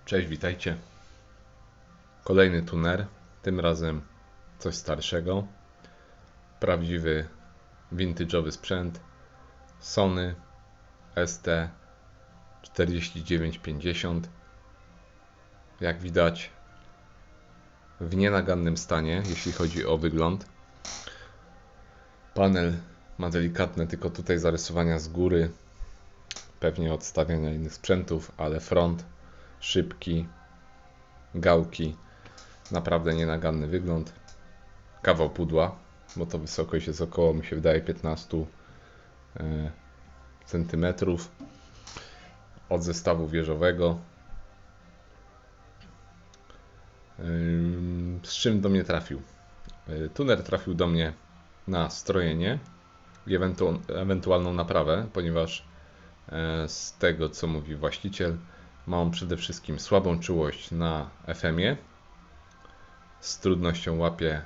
Cześć, witajcie. Kolejny tuner, tym razem coś starszego. Prawdziwy, vintage'owy sprzęt. Sony ST4950. Jak widać, w nienagannym stanie, jeśli chodzi o wygląd. Panel ma delikatne tylko tutaj zarysowania z góry, pewnie od stawiania innych sprzętów, ale front, szybki, gałki, naprawdę nienaganny wygląd. Kawał pudła, bo to wysokość jest około, mi się wydaje, 15 centymetrów od zestawu wieżowego. Z czym do mnie trafił? Tuner trafił do mnie na strojenie i ewentualną naprawę, ponieważ z tego, co mówi właściciel, ma on przede wszystkim słabą czułość na FM-ie, z trudnością łapie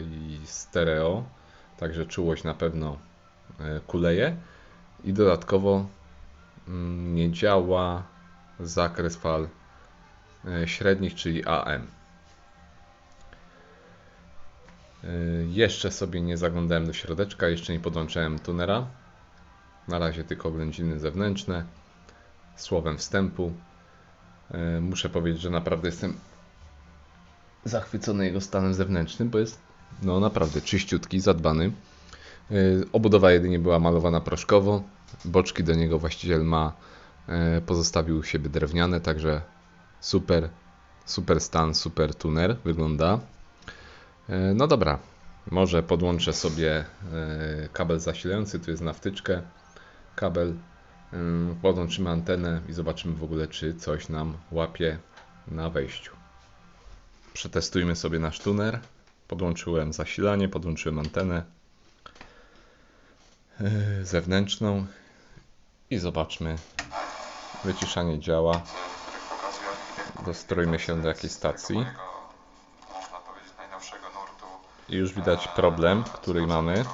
i stereo, także czułość na pewno kuleje i dodatkowo nie działa zakres fal średnich, czyli AM. Jeszcze sobie nie zaglądałem do środeczka, jeszcze nie podłączałem tunera, na razie tylko oględziny zewnętrzne. Słowem wstępu muszę powiedzieć, że naprawdę jestem zachwycony jego stanem zewnętrznym, bo jest naprawdę czyściutki, zadbany. Obudowa jedynie była malowana proszkowo, boczki do niego właściciel pozostawił u siebie drewniane, także super stan, super tuner wygląda. No dobra, może podłączę sobie kabel zasilający, tu jest na wtyczkę kabel, podłączymy antenę i zobaczymy w ogóle, czy coś nam łapie na wejściu. Przetestujmy sobie nasz tuner. Podłączyłem zasilanie, podłączyłem antenę zewnętrzną i zobaczmy. Wyciszanie działa. Dostroimy się do jakiejś stacji. I już widać problem, który mamy.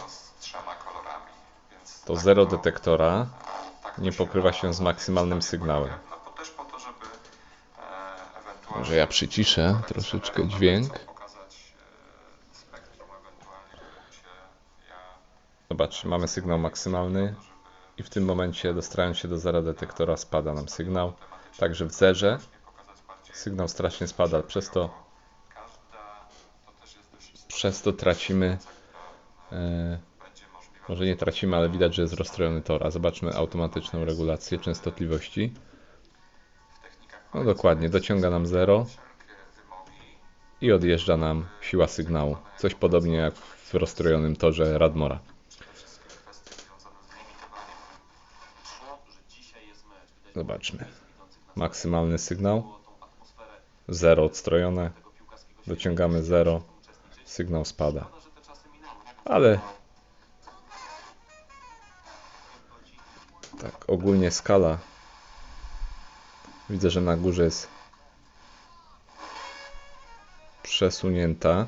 To zero detektora nie pokrywa się z maksymalnym sygnałem. Może ja przyciszę troszeczkę dźwięk. Zobaczcie, mamy sygnał maksymalny i w tym momencie, dostając się do zera detektora, spada nam sygnał. Także w zerze sygnał strasznie spada, przez to tracimy, może nie tracimy, ale widać, że jest rozstrojony tor. A zobaczmy automatyczną regulację częstotliwości. No dokładnie, dociąga nam 0 i odjeżdża nam siła sygnału. Coś podobnie jak w rozstrojonym torze Radmora. Zobaczmy. Maksymalny sygnał. 0 odstrojone. Dociągamy 0. Sygnał spada. Ale tak ogólnie skala. Widzę, że na górze jest przesunięta.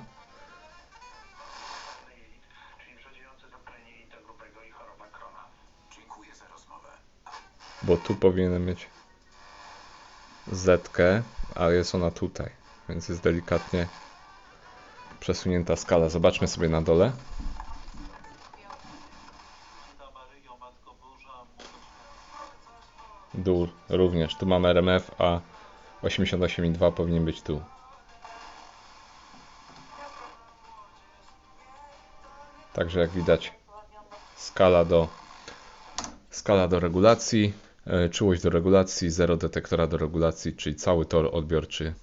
Bo tu powinienem mieć zetkę, a jest ona tutaj, więc jest delikatnie przesunięta skala. Zobaczmy sobie na dole. Dół również. Tu mamy RMF, a 88,2 powinien być tu. Także jak widać, skala do regulacji, czułość do regulacji, zero detektora do regulacji, czyli cały tor odbiorczy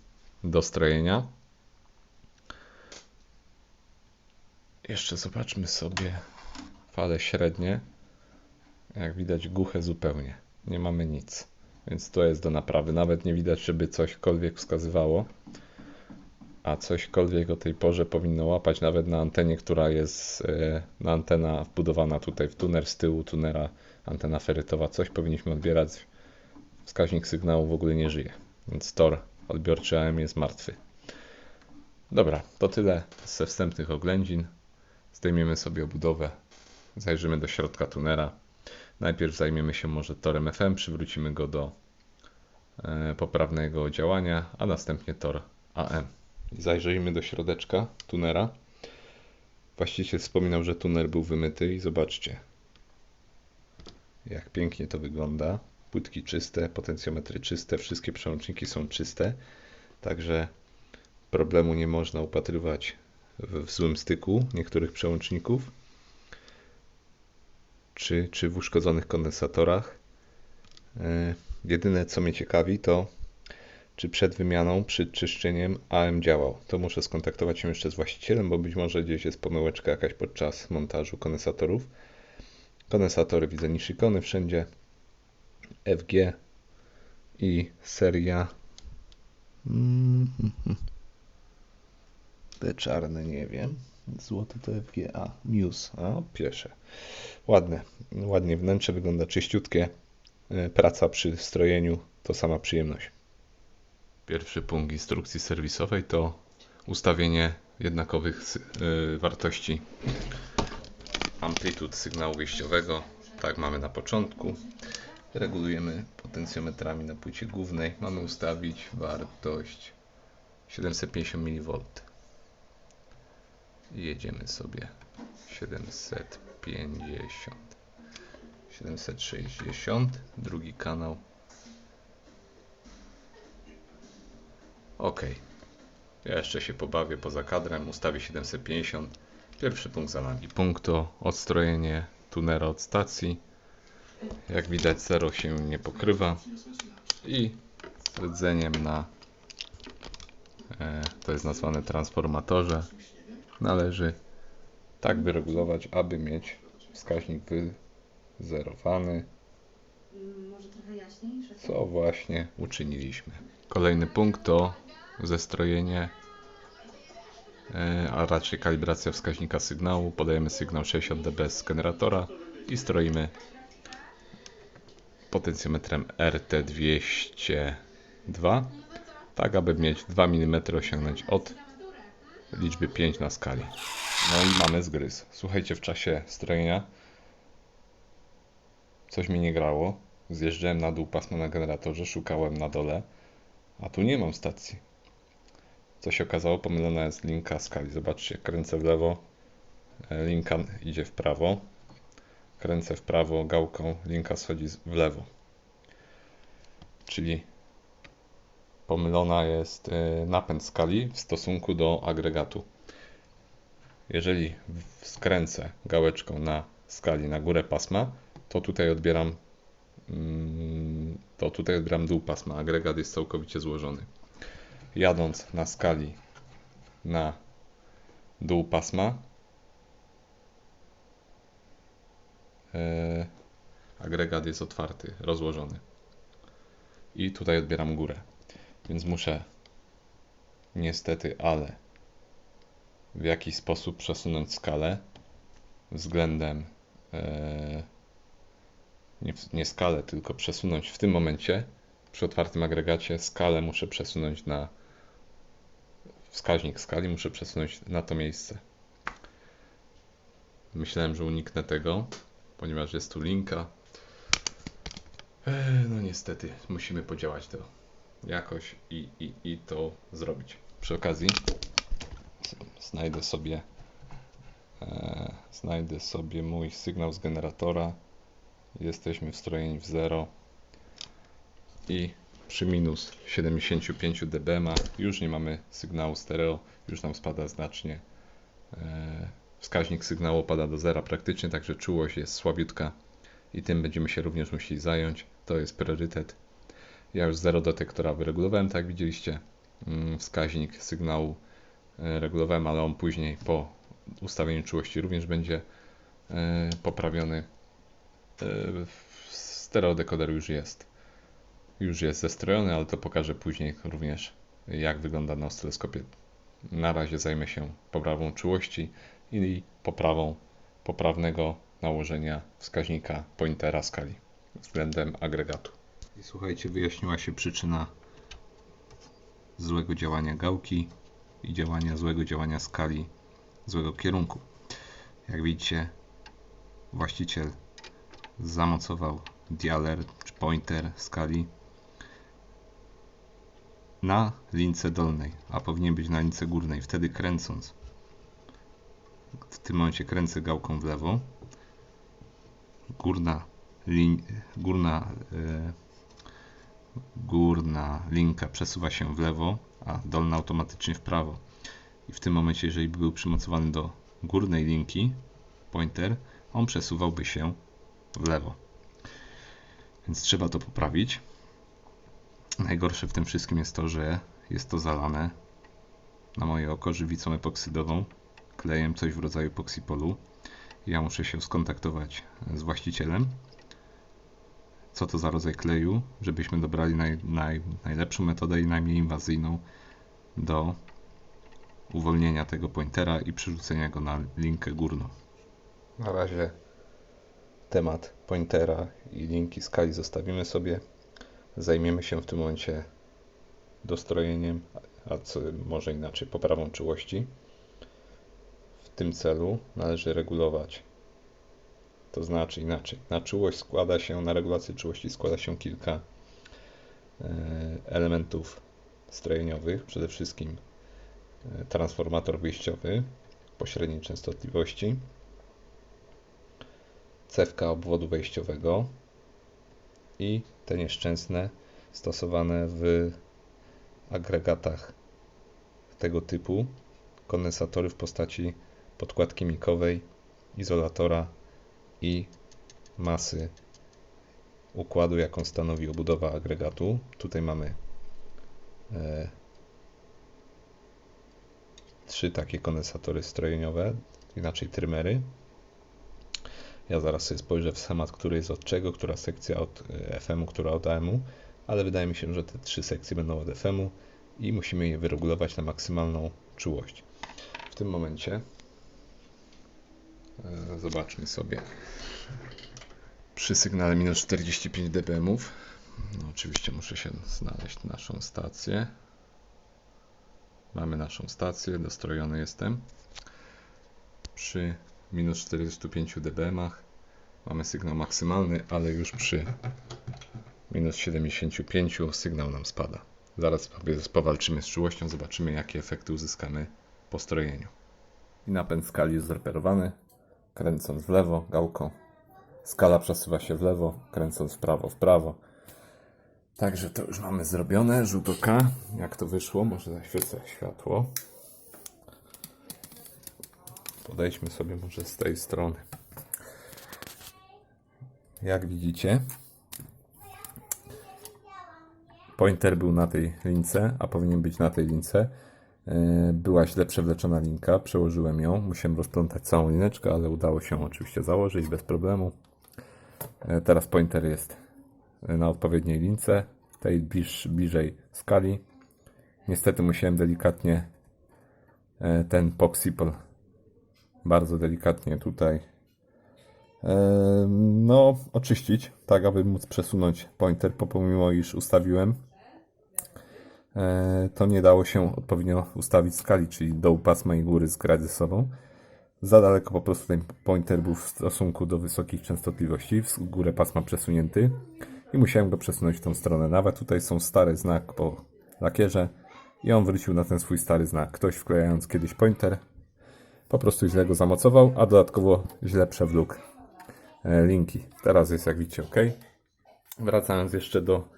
do strojenia. Jeszcze zobaczmy sobie fale średnie. Jak widać, głuche zupełnie. Nie mamy nic. Więc to jest do naprawy. Nawet nie widać, żeby cośkolwiek wskazywało. A cośkolwiek o tej porze powinno łapać nawet na antenie, która jest antena wbudowana tutaj w tuner, z tyłu tunera antena ferytowa. Coś powinniśmy odbierać. Wskaźnik sygnału w ogóle nie żyje. Więc tor odbiorczy AM jest martwy. Dobra, to tyle ze wstępnych oględzin. Zdejmiemy sobie obudowę. Zajrzymy do środka tunera. Najpierw zajmiemy się może torem FM, przywrócimy go do poprawnego działania, a następnie tor AM. Zajrzyjmy do środeczka tunera. Właściciel wspominał, że tuner był wymyty i zobaczcie, jak pięknie to wygląda. Płytki czyste, potencjometry czyste, wszystkie przełączniki są czyste, także problemu nie można upatrywać w złym styku niektórych przełączników czy w uszkodzonych kondensatorach. Jedyne co mnie ciekawi, to czy przed wymianą, przed czyszczeniem AM działał. To muszę skontaktować się jeszcze z właścicielem, bo być może gdzieś jest pomyłeczka jakaś podczas montażu kondensatorów. Kondensatory widzę Nishikony wszędzie, FG i seria. Te czarne nie wiem. Złote to FGA. Muse. A, piesze. Ładnie wnętrze wygląda, czyściutkie. Praca przy strojeniu to sama przyjemność. Pierwszy punkt instrukcji serwisowej to ustawienie jednakowych wartości amplitud sygnału wyjściowego. Tak mamy na początku. Regulujemy potencjometrami na płycie głównej. Mamy ustawić wartość 750 mV. I jedziemy sobie 750, 760, drugi kanał. OK. Ja jeszcze się pobawię poza kadrem, ustawię 750. Pierwszy punkt za nami. Punkt to odstrojenie tunera od stacji. Jak widać 0 się nie pokrywa i rdzeniem na to jest nazwane transformatorze należy tak wyregulować, aby mieć wskaźnik wyzerowany, co właśnie uczyniliśmy. Kolejny punkt to zestrojenie, a raczej kalibracja wskaźnika sygnału. Podajemy sygnał 60 dB z generatora i stroimy potencjometrem RT202, tak aby mieć 2 mm osiągnąć od liczby 5 na skali. No i mamy zgryz. Słuchajcie, w czasie strojenia coś mi nie grało. Zjeżdżałem na dół pasma na generatorze, szukałem na dole, a tu nie mam stacji. Co się okazało, pomylona jest linka skali. Zobaczcie, kręcę w lewo, linka idzie w prawo. Kręcę w prawo gałką, linka schodzi w lewo. Czyli pomylona jest napęd skali w stosunku do agregatu. Jeżeli skręcę gałeczką na skali na górę pasma, to tutaj odbieram dół pasma. Agregat jest całkowicie złożony. Jadąc na skali na dół pasma, agregat jest otwarty, rozłożony. I tutaj odbieram górę. Więc muszę niestety, ale w jakiś sposób przesunąć skalę względem nie skalę, tylko przesunąć w tym momencie przy otwartym agregacie skalę muszę przesunąć na wskaźnik skali, muszę przesunąć na to miejsce. Myślałem, że uniknę tego, ponieważ jest tu linka. No niestety musimy podziałać to jakoś i to zrobić. Przy okazji znajdę sobie mój sygnał z generatora. Jesteśmy wstrojeni w 0 i przy minus 75 dB już nie mamy sygnału stereo, już nam spada znacznie. Wskaźnik sygnału opada do zera praktycznie, także czułość jest słabiutka i tym będziemy się również musieli zająć. To jest priorytet. Ja już 0 detektora wyregulowałem, tak jak widzieliście. Wskaźnik sygnału regulowałem, ale on później po ustawieniu czułości również będzie poprawiony. Stereodekoder już jest zestrojony, ale to pokażę później również, jak wygląda na oscyloskopie. Na razie zajmę się poprawą czułości i poprawnego nałożenia wskaźnika pointera skali względem agregatu. I słuchajcie, wyjaśniła się przyczyna złego działania gałki i złego działania skali, złego kierunku. Jak widzicie, właściciel zamocował dialer czy pointer skali na lince dolnej, a powinien być na lince górnej. Wtedy kręcąc, w tym momencie kręcę gałką w lewo, górna linka przesuwa się w lewo, a dolna automatycznie w prawo. I w tym momencie, jeżeli by był przymocowany do górnej linki pointer, on przesuwałby się w lewo. Więc trzeba to poprawić. Najgorsze w tym wszystkim jest to, że jest to zalane na moje oko żywicą epoksydową, klejem, coś w rodzaju epoksipolu. Ja muszę się skontaktować z właścicielem, co to za rodzaj kleju, żebyśmy dobrali najlepszą metodę i najmniej inwazyjną do uwolnienia tego pointera i przerzucenia go na linkę górną. Na razie temat pointera i linki skali zostawimy sobie. Zajmiemy się w tym momencie dostrojeniem, a co może inaczej, poprawą czułości. W tym celu należy regulować, to znaczy inaczej. Na regulację czułości składa się kilka elementów strojeniowych. Przede wszystkim transformator wyjściowy pośredniej częstotliwości, cewka obwodu wejściowego i te nieszczęsne stosowane w agregatach tego typu kondensatory w postaci podkładki mikowej, izolatora i masy układu, jaką stanowi obudowa agregatu. Tutaj mamy 3 takie kondensatory strojeniowe, inaczej trymery. Ja zaraz sobie spojrzę w schemat, który jest od czego, która sekcja od FM-u, która od AM-u, ale wydaje mi się, że te 3 sekcje będą od FM-u i musimy je wyregulować na maksymalną czułość. W tym momencie zobaczmy sobie przy sygnale minus 45 dBm. No, oczywiście muszę się znaleźć naszą stację. Mamy naszą stację, dostrojony jestem. Przy minus 45 dBm mamy sygnał maksymalny, ale już przy minus 75 sygnał nam spada. Zaraz powalczymy z czułością, zobaczymy, jakie efekty uzyskamy po strojeniu. I napęd skali jest zreperowany. Kręcąc w lewo gałką, skala przesuwa się w lewo, kręcąc w prawo. Także to już mamy zrobione. Rzut oka, jak to wyszło, może zaświecę światło. Podejdźmy sobie może z tej strony. Jak widzicie, pointer był na tej lince, a powinien być na tej lince. Była źle przewleczona linka, przełożyłem ją, musiałem rozplątać całą lineczkę, ale udało się oczywiście założyć bez problemu. Teraz pointer jest na odpowiedniej lince, tej bliżej skali. Niestety musiałem delikatnie ten poxipol bardzo delikatnie tutaj oczyścić, tak aby móc przesunąć pointer, pomimo iż ustawiłem, to nie dało się odpowiednio ustawić skali, czyli dołu pasma i góry zgrać ze sobą. Za daleko po prostu ten pointer był w stosunku do wysokich częstotliwości, w górę pasma przesunięty i musiałem go przesunąć w tą stronę. Nawet tutaj są stary znak po lakierze i on wrócił na ten swój stary znak. Ktoś wklejając kiedyś pointer po prostu źle go zamocował, a dodatkowo źle przewlókł linki. Teraz jest, jak widzicie, ok. Wracając jeszcze do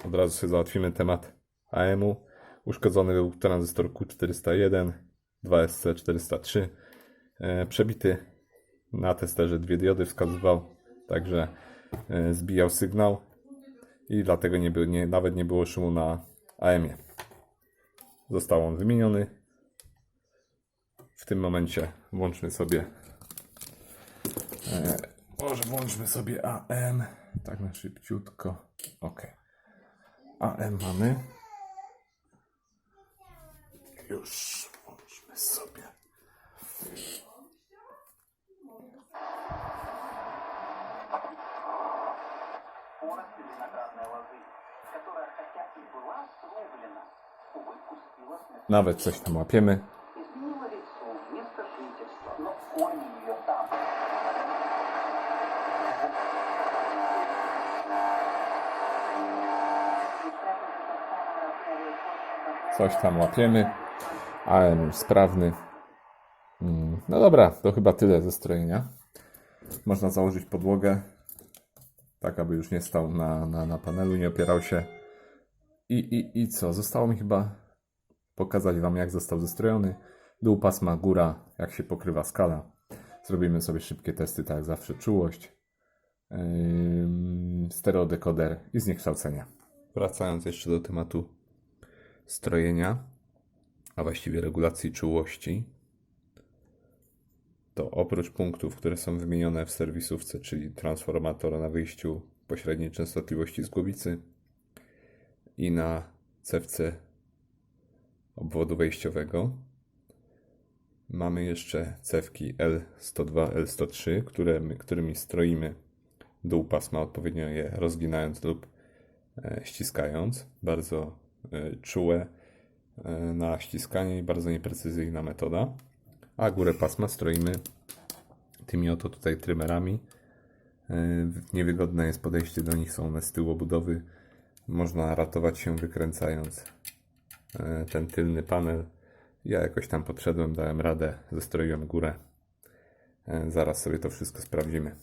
od razu sobie załatwimy temat AM-u. Uszkodzony był tranzystor Q401, 2SC403. Przebity na testerze 2 diody wskazywał, także zbijał sygnał i dlatego nawet nie było szumu na AM-ie. Został on wymieniony. W tym momencie włączmy sobie włączmy sobie AM, tak na szybciutko. Ok. AM mamy. Już włączmy sobie. Nawet coś tam łapiemy. Coś tam łapiemy. AM już sprawny. No dobra, to chyba tyle ze strojenia. Można założyć podłogę, tak aby już nie stał na panelu, nie opierał się. I co? Zostało mi chyba pokazać Wam, jak został zestrojony. Dół pasma, góra, jak się pokrywa skala. Zrobimy sobie szybkie testy, tak jak zawsze. Czułość, stereodekoder i zniekształcenia. Wracając jeszcze do tematu strojenia, a właściwie regulacji czułości, to oprócz punktów, które są wymienione w serwisówce, czyli transformator na wyjściu pośredniej częstotliwości z głowicy i na cewce obwodu wejściowego, mamy jeszcze cewki L102, L103, którymi stroimy dół pasma, odpowiednio je rozginając lub ściskając. Bardzo czułe na ściskanie i bardzo nieprecyzyjna metoda. A górę pasma stroimy tymi oto tutaj trymerami. Niewygodne jest podejście do nich, są one z tyłu obudowy. Można ratować się wykręcając ten tylny panel. Ja jakoś tam podszedłem, dałem radę, zestroiłem górę. Zaraz sobie to wszystko sprawdzimy.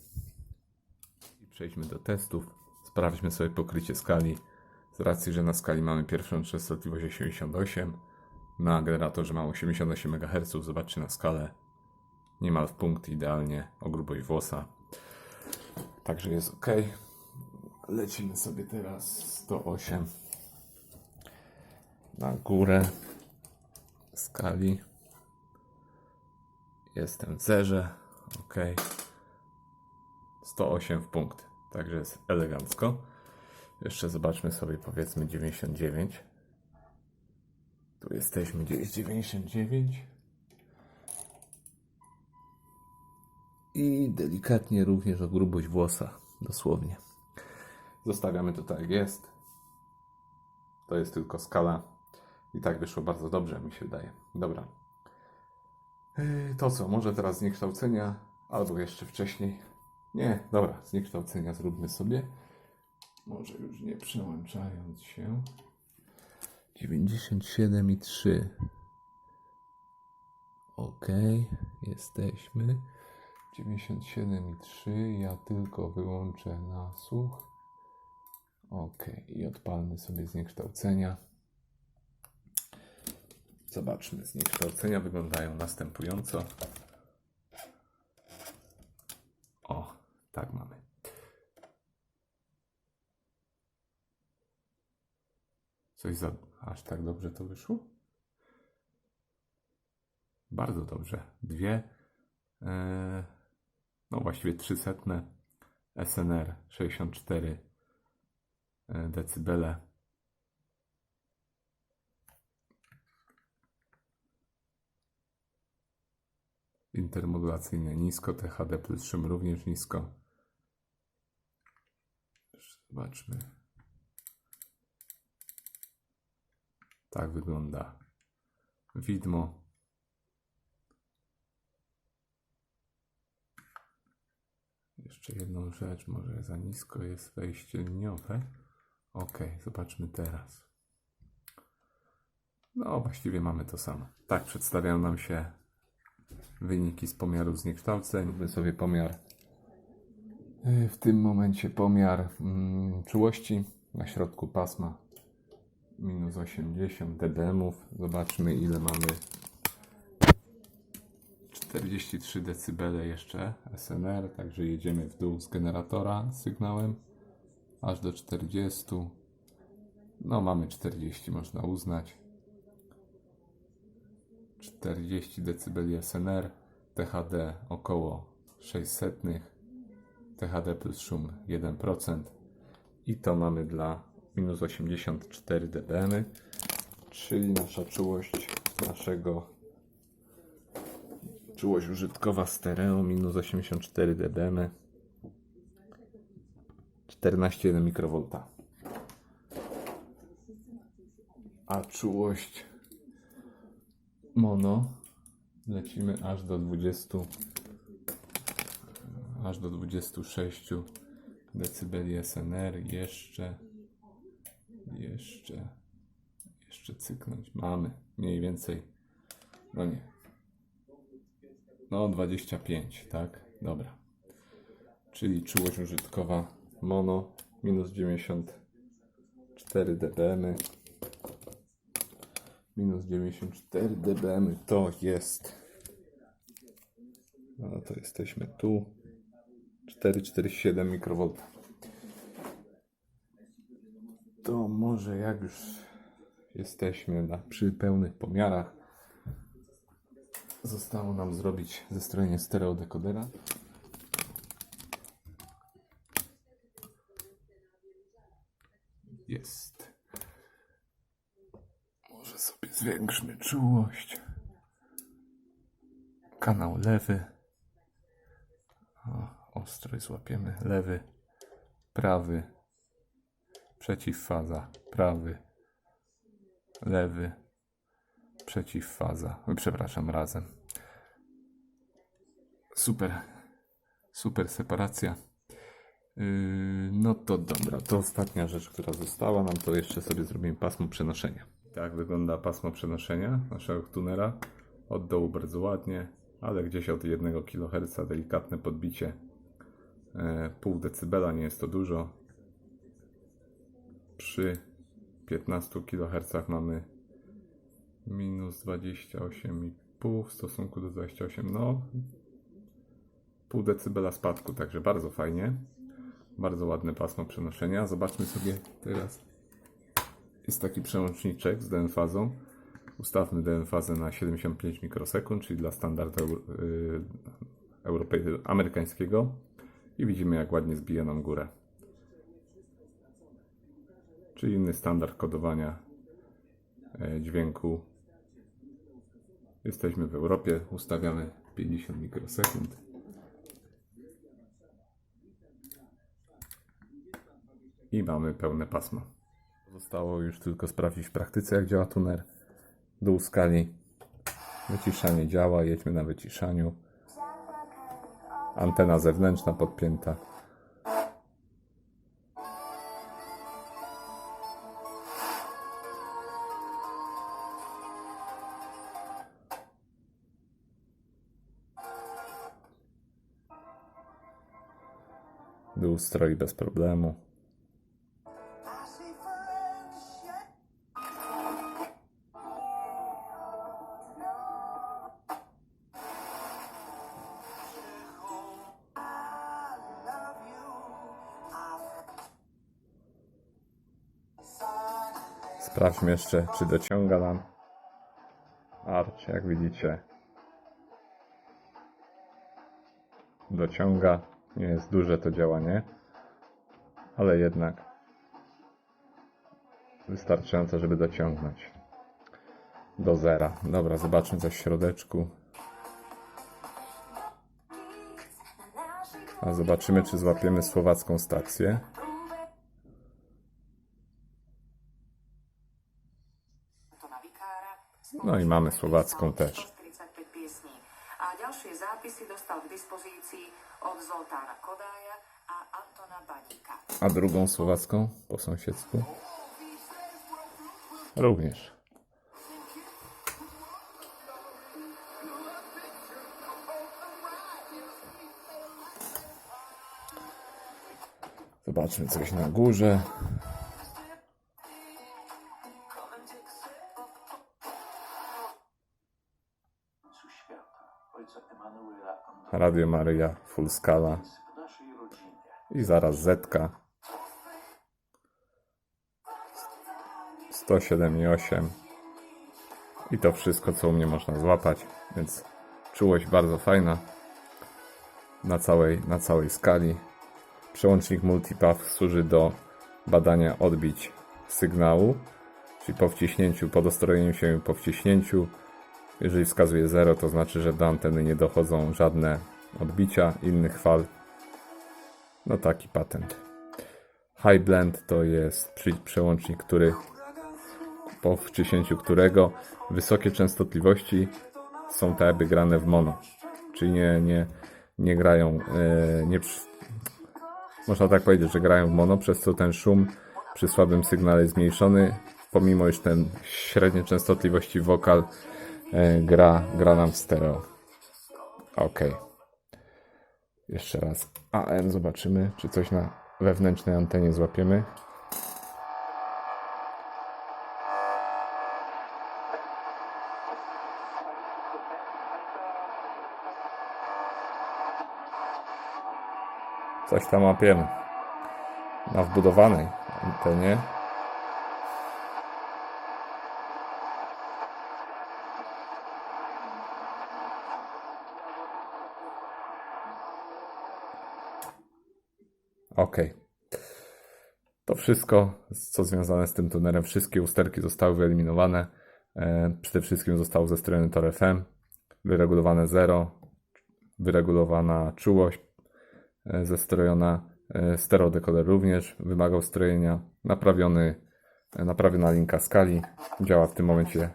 I przejdźmy do testów. Sprawdźmy sobie pokrycie skali. Z racji, że na skali mamy pierwszą częstotliwość 88, na generatorze mam 88 MHz, zobaczcie na skalę. Niemal w punkt, idealnie o grubość włosa. Także jest ok. Lecimy sobie teraz 108 na górę skali. Jestem w zerze. Ok. 108 w punkt. Także jest elegancko. Jeszcze zobaczmy sobie, powiedzmy 99. Tu jesteśmy, gdzie jest 99. I delikatnie również o grubość włosa. Dosłownie. Zostawiamy to tak jak jest. To jest tylko skala. I tak wyszło bardzo dobrze, mi się wydaje. Dobra. To co? Może teraz zniekształcenia? Albo jeszcze wcześniej? Nie, dobra. Zniekształcenia zróbmy sobie. Może już nie przełączając się. 97,3. Ok, jesteśmy. 97,3. Ja tylko wyłączę na słuch. Ok, i odpalmy sobie zniekształcenia. Zobaczmy, zniekształcenia wyglądają następująco. O, tak mamy. Aż tak dobrze to wyszło? Bardzo dobrze. No właściwie 300 SNR 64 decybele. Intermodulacyjnie nisko, THD plus szum również nisko. Zobaczmy. Tak wygląda widmo. Jeszcze jedną rzecz, może za nisko jest wejście liniowe. Ok, zobaczmy teraz. No, właściwie mamy to samo. Tak przedstawiają nam się wyniki z pomiaru zniekształceń. Zróbmy sobie pomiar. W tym momencie pomiar czułości na środku pasma. Minus 80 dBm. Zobaczmy, ile mamy. 43 dB jeszcze SNR, także jedziemy w dół z generatora sygnałem aż do 40. No mamy 40, można uznać. 40 dB SNR, THD około 600, THD plus szum 1%. I to mamy dla minus 84 dBm, czyli nasza czułość czułość użytkowa stereo minus 84 dBm, 14,1 mikrowolta. A czułość mono lecimy aż do 26 dB SNR, jeszcze Jeszcze cyknąć. Mamy mniej więcej, no nie, no 25, tak? Dobra. Czyli czułość użytkowa mono minus 94 dBm. Minus 94 dBm to jest, no to jesteśmy tu, 447 mikrowolta. To może jak już jesteśmy przy pełnych pomiarach, zostało nam zrobić zestrojenie stereodekodera. Jest. Może sobie zwiększmy czułość. Kanał lewy. Ostrość złapiemy. Lewy, prawy, przeciwfaza, prawy, lewy, przeciwfaza. Przepraszam, razem. Super separacja. No to dobra, to ostatnia rzecz, która została nam, to jeszcze sobie zrobimy pasmo przenoszenia. Tak wygląda pasmo przenoszenia naszego tunera. Od dołu bardzo ładnie, ale gdzieś od 1 kHz delikatne podbicie. Pół decybela, nie jest to dużo. Przy 15 kHz mamy minus 28,5 w stosunku do 28, no pół decybela spadku, także bardzo fajnie. Bardzo ładne pasmo przenoszenia. Zobaczmy sobie teraz. Jest taki przełączniczek z DN-fazą. Ustawmy DN-fazę na 75 mikrosekund, czyli dla standardu amerykańskiego. I widzimy, jak ładnie zbija nam górę. Czyli inny standard kodowania dźwięku. Jesteśmy w Europie. Ustawiamy 50 mikrosekund. I mamy pełne pasmo. Zostało już tylko sprawdzić w praktyce, jak działa tuner. Dół skali. Wyciszanie działa. Jedźmy na wyciszaniu. Antena zewnętrzna podpięta. Dół stroi bez problemu. Sprawdźmy jeszcze, czy dociąga nam arch, jak widzicie. Dociąga. Nie jest duże to działanie, ale jednak wystarczająco, żeby dociągnąć do zera. Dobra, zobaczmy coś w środeczku. A zobaczymy, czy złapiemy słowacką stację. No i mamy słowacką też. A ďalšie zápisy dostal k dispozícii od Zoltána Kodája a Antona Baníka. A drugą słowacką po sąsiedzku? Również. Zobaczmy coś na górze. Radio Maryja, full skala. I zaraz zetka. 107,8. I to wszystko, co u mnie można złapać. Więc czułość bardzo fajna. Na całej skali. Przełącznik multipath służy do badania odbić sygnału. Czyli po wciśnięciu, po dostrojeniu się i po wciśnięciu. Jeżeli wskazuje 0, to znaczy, że do anteny nie dochodzą żadne odbicia innych fal. No taki patent. High blend to jest przełącznik, po wciśnięciu którego wysokie częstotliwości są tak jakby grane w mono. Czyli nie grają, można tak powiedzieć, że grają w mono, przez co ten szum przy słabym sygnale jest zmniejszony pomimo już ten średniej częstotliwości wokal gra nam w stereo. Ok. Jeszcze raz AM zobaczymy, czy coś na wewnętrznej antenie złapiemy. Coś tam łapiemy na wbudowanej antenie. Ok. To wszystko, co związane z tym tunerem. Wszystkie usterki zostały wyeliminowane. Przede wszystkim został zestrojony tor FM, wyregulowane 0, wyregulowana czułość, zestrojona stereodekoder również wymagał strojenia, naprawiona linka skali, działa w tym momencie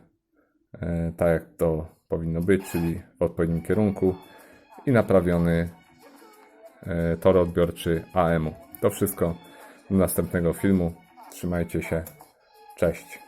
tak jak to powinno być, czyli w odpowiednim kierunku i naprawiony tor odbiorczy AM-u. To wszystko do następnego filmu. Trzymajcie się. Cześć.